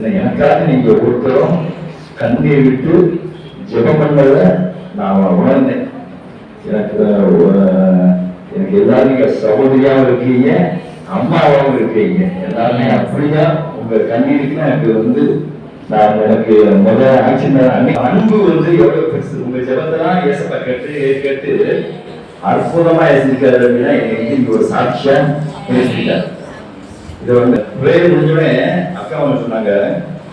எனக்காக நீங்க ஒருத்தரும் கண்ணீர் விட்டு ஜெபம் பண்ணத நான் உணர்ந்தேன். எனக்கு எல்லாரும் நீங்க சகோதரியாவும் இருக்கீங்க, அம்மாவாகவும் இருக்கீங்க. எல்லாருமே அப்படியா உங்க கண்ணீருக்கு எனக்கு எனக்கு ஆக்ஷன் அன்பு எவ்வளவு பெருசு. உங்க ஜெபத்தெல்லாம் ஏசப்பா கேட்டு அற்புதமா யோசிக்கிறாரு அப்படின்னா இங்க ஒரு சாட்சியா பேசிட்டார். இதை பிரேயர் முடிஞ்சோடனே அக்கா சொன்னாங்க,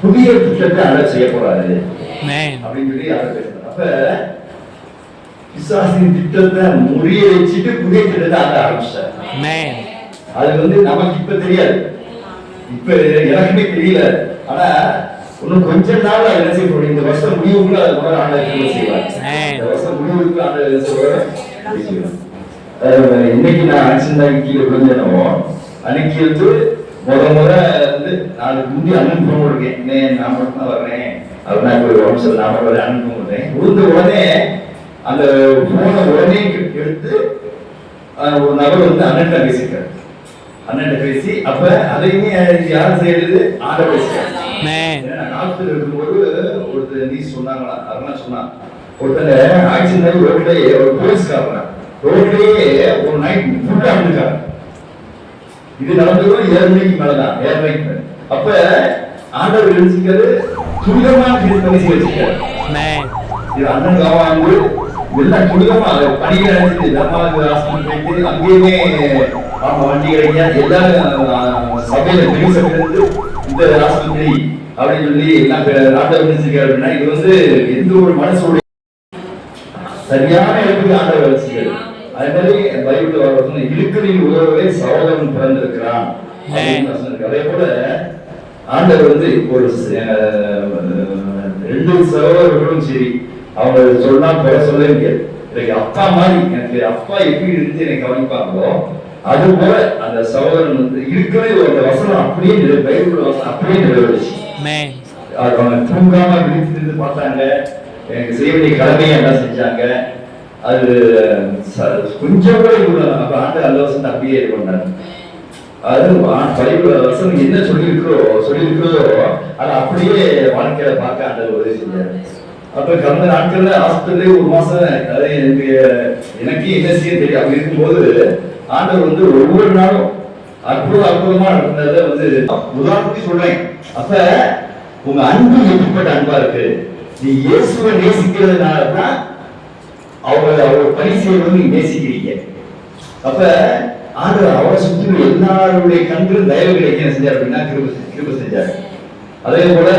புதிய திட்டத்தை ஆண்டவர் செய்ய போறாரு அப்படின்னு சொல்லி அதை பேசினாங்க. அப்ப பிசாசின் திட்டத்தை முறியடிச்சிட்டு புதிய திட்டத்தை ஆண்ட ஆரம்பிச்சார். அது நமக்கு இப்ப தெரியாது, இப்ப எனக்குமே தெரியல. ஆனா இன்னும் கொஞ்ச நாள் என்ன செய்ய போறோம், இந்த வருஷம் முடிவுக்குள்ள அது கூட ஆண்டவர் செய்வார். இந்த வருஷம் முடிவுக்கு ஆண்டவர் செய்வார். இன்னைக்கு நான் ஆக்சிடென்ட் கீழே விழுந்தேனோ அன்னைக்கு நாளைக்கு முந்தைய அண்ணன் போன் இருக்கேன், நான் மட்டும் தான் வர்றேன் அப்படின்னா ஒரு வம்சம் நான் மட்டும் அண்ணன் போன் விடுறேன். விழுந்த உடனே அந்த போனை உடனே எடுத்து ஒரு நபர் அண்ணன் பேசிட்டார். அண்ணன் பேசி அப்ப அதையுமே யார் செய்யறது ஆண்ட பேசிட்டார். ஹாஸ்பிட்டல் இருக்கும்போது ஒருத்தர் நீ சொன்னாங்களா அருணா சொன்னா, ஒருத்தர் ஆக்சிடென்ட் ரோட்லயே ஒரு போலீஸ்காரன் ரோட்லயே ஒரு நைட் ஃபுல்லா இருக்காரு. இது நடந்ததும் 7 மணிக்கு மேலதான், 7 மணிக்கு மேல. அப்ப ஆண்டவர் எழுச்சிக்கிறது துரிதமா பண்ணி வச்சிருக்காரு. இது அண்ணன் காவாந்து எல்லாம் துரிதமா பணிகள் அடைஞ்சது. நம்ம ஹாஸ்பிட்டல் போயிட்டு அங்கேயுமே வண்டி கிடைக்காது. எல்லாரும் சபையில பெரிய சபையிலிருந்து இந்த ஆஸ்பத்திரி அப்படின்னு சொல்லி எல்லாம் ஆண்டவர் எழுச்சிருக்காரு. அப்படின்னா இது எந்த ஒரு மனசோட சரியான இடத்துக்கு ஆண்டவர் எழுச்சிக்கிறார். அதே மாதிரி பைபிள் வர இழுக்கலில் உதவவே சகோதரன் பிறந்திருக்கிறான். அதே போல ஆண்டவர் ஒரு 2 சகோதரர்களும் சரி, அவங்க சொன்னா பெற சொல்லவே முடியாது. எனக்கு அப்பா மாதிரி, எனக்கு அப்பா எப்படி இருந்து எனக்கு கவனிப்பாங்களோ அது போல அந்த சகோதரன் இருக்கவே ஒரு வசனம் அப்படியே பைபிள் வசனம் அப்படியே நிறைவேறிச்சு. அவங்க தூங்காம விழித்து பார்த்தாங்க, எனக்கு செய்ய வேண்டிய கடமையை எல்லாம் செஞ்சாங்க. அது கொஞ்சம் கூட அப்ப ஆண்டு அந்த வருஷம் அப்படியே இது பண்ணாரு. அது பைபிள் வருஷம் என்ன சொல்லியிருக்கிறதோ அதை அப்படியே வாழ்க்கையில பார்க்க ஆண்டு உதவி செஞ்சாரு. அப்ப கடந்த நாட்கள்ல ஹாஸ்பிட்டல்ல ஒரு மாசம் அது எனக்கு என்ன செய்ய தெரியும். அப்படி இருக்கும்போது ஆண்டவர் ஒவ்வொரு நாளும் அற்புதமா நடந்ததை உதாரணத்துக்கு சொல்றேன். அப்ப உங்க அன்பு எப்படிப்பட்ட அன்பா இருக்கு, நீ இயேசுவை நேசிக்கிறதுனாலதான் அவர் பணி செய்வது நேசிக்கிறீங்க. அப்ப ஆண்டவர் அவரை சுற்றி எல்லாருடைய கண்களும் தயவு கிடைக்க செஞ்சார் அப்படின்னா கிருபை செஞ்சார். அதே போல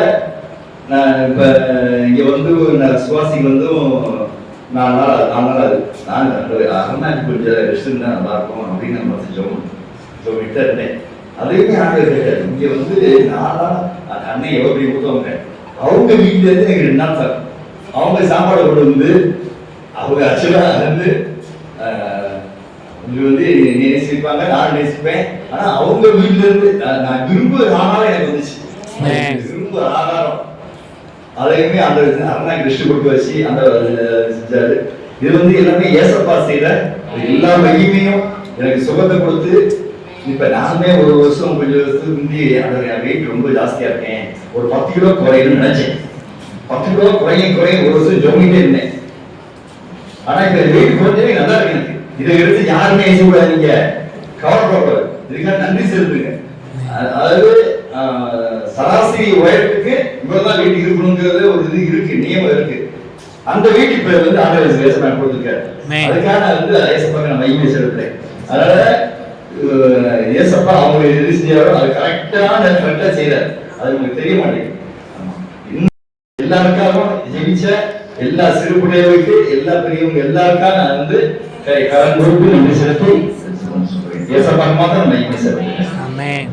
நான் இப்ப இங்க சுவாசிக்கு 4 நாள் அது நான் அருணாக்கு கொஞ்சம் ரெஸ்ட் இருந்தா நல்லா இருக்கும் அப்படின்னு நம்ம சொல்லிட்டு இருந்தேன். அதையுமே ஆண்டவர் கேட்டார். இங்க 4 நாள் அன்னை எவ்வளவு ஊத்தவங்க அவங்க வீட்டுல இருந்து எனக்கு 2 நாள் சார் அவங்க சாப்பாடு கொண்டு அவங்க ஆக்சுவலா நேசிப்பாங்க, நான் நேசிப்பேன். ஆனா அவங்க வீட்டுல இருந்து நான் விரும்புற ஆகாரம் எனக்கு வந்துச்சு, விரும்புற ஆகாரம். அதையுமே அந்த அருணாக்கு ரெஸ்ட் கொடுத்து வச்சு அந்த செஞ்சாரு. இது எல்லாமே ஏசப்பா செய்யற எல்லா மகிமையும் எனக்கு சுகத்தை கொடுத்து இப்ப நானுமே ஒரு வருஷம் கொஞ்சம் வருஷத்துக்கு முந்தி என் வெயிட் ரொம்ப ஜாஸ்தியா இருக்கேன், ஒரு 10 கிலோ குறையணும்னு நினைச்சேன். 10 கிலோ குறைய ஒரு வருஷம் ஜோமிட்டே இருந்தேன். ஆனா இப்ப வெயிட் குறைஞ்சவே நல்லா இருக்கு எனக்கு. இதை எடுத்து யாருமே கூடாதீங்க, கவலைப்படக்கூடாது, இதுக்காக நன்றி செலுத்துங்க. அதாவது சராசரி உயரத்துக்கு இவ்வளவுதான் வெயிட் இருக்கணுங்கிறது ஒரு இது இருக்கு, நியமம் இருக்கு. அந்த வெயிட் இப்ப ஆண்டவர் ஏசப்பா கொடுத்துருக்காரு. அதுக்காக ஏசப்பா நான் மகிமை செலுத்துறேன். அதனால ஏசப்பா அவங்க எது செஞ்சாரோ அது கரெக்டா செய்யறாரு. அது உங்களுக்கு தெரிய மாட்டேங்குது. எல்லாருக்காகவும் ஜெயிச்ச எல்லா சிறு பிள்ளைகளுக்கு எல்லா பெரியவங்க எல்லாருக்காக நான் கடன் கொடுத்து நன்றி செலுத்தி ஏசப்பா மாத்திரம் மகிமை செலுத்துறேன்.